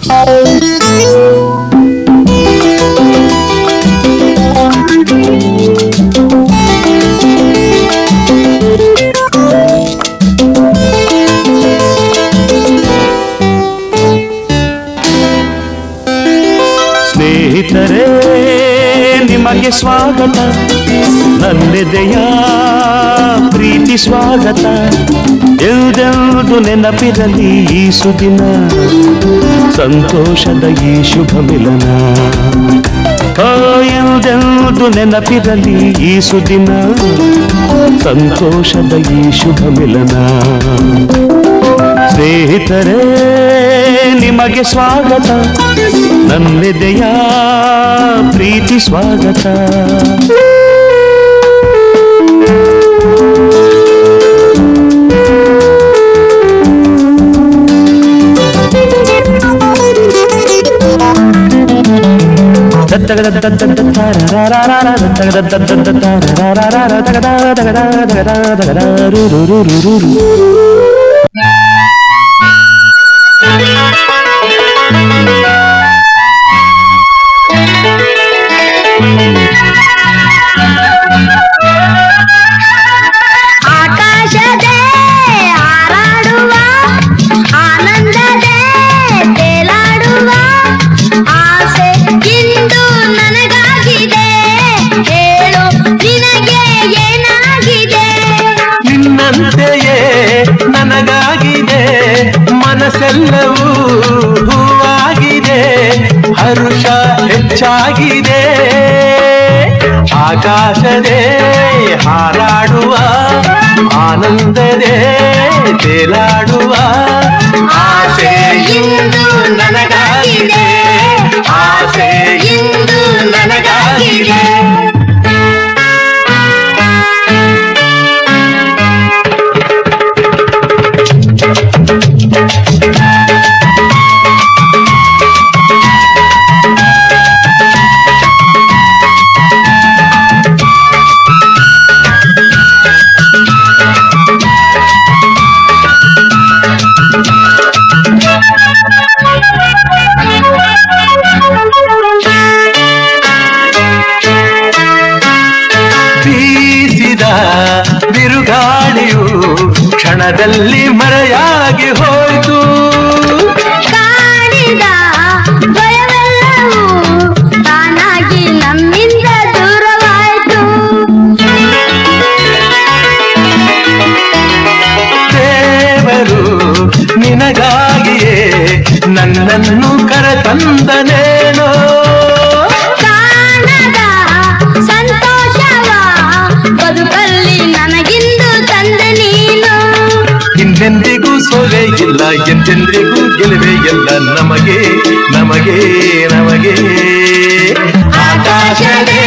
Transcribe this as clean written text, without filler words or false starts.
ಸ್ನೇಹಿತರೇ ನಿಮಗೆ ಸ್ವಾಗತ, ನನ್ನೆದೆಯ ಪ್ರೀತಿ ಸ್ವಾಗತ. ಎಲ್ದೆಲ್ದು ನೆನಪಿರಲಿ ಈ ಸುದಿನ, ಸಂತೋಷದ ಈ ಶುಭ ಮಿಲನ. ಎಲ್ದೆಲ್ದು ನೆನಪಿರಲಿ ಈ ಸುದಿನ, ಸಂತೋಷದ ಈ ಶುಭ ಮಿಲನ. ಸ್ನೇಹಿತರೇ ನಿಮಗೆ ಸ್ವಾಗತ, ನನ್ನೆದೆಯ ಪ್ರೀತಿ ಸ್ವಾಗತ. ಆಕಾಶದೇ ಹಾರಾಡುವ, ಆನಂದದೇ ತೇಲಾಡುವ ಆಸೆ ಇಂದು ನನಗಾಗಿದೆ. ಹೇಳು ನಿನಗೆ ಏನಾಗಿದೆ? ನಿನ್ನಂತೆಯೇ ನನಗಾಗಿದೆ, ಮನಸ್ಸೆಲ್ಲವೂ ಹೂವಾಗಿದೆ, ಹರುಷ ಹೆಚ್ಚಾಗಿದೆ. ಆಕಾಶದೇ ಹಾರಾಡುವ, ಆನಂದದೇ ತೇಲಾಡುವ ಆಸೆ ಇಂದು ನನಗಾಗಿದೆ, ಆಸೆ ಇಂದು ನನಗಾಗಿದೆ. ಬೀಸಿದ ಬಿರುಗಾಳಿಯು ಕ್ಷಣದಲ್ಲಿ ಮರೆಯಾಗಿ ಹೋಯಿತು. ಕಾಡಿದ ಭಯವೆಲ್ಲವೂ ತಾನಾಗಿ ನಮ್ಮಿಂದ ದೂರವಾಯಿತು. ದೇವರು ನಿನಗಾಗಿಯೇ ನನ್ನನ್ನು ಕರೆತಂದನೇನೋ. ಕಾಣದ ಸಂತೋಷವ ಬದುಕಲ್ಲಿ ನನಗಿಂದು ತಂದೆ ನೀನು. ಹಿಂದೆಂದಿಗೂ ಸೋಲೆ ಇಲ್ಲ, ಎಂದೆಂದಿಗೂ ಗೆಲುವೆ ಎಲ್ಲ ನಮಗೆ ನಮಗೆ ನಮಗೆ. ಆಕಾಶದೇ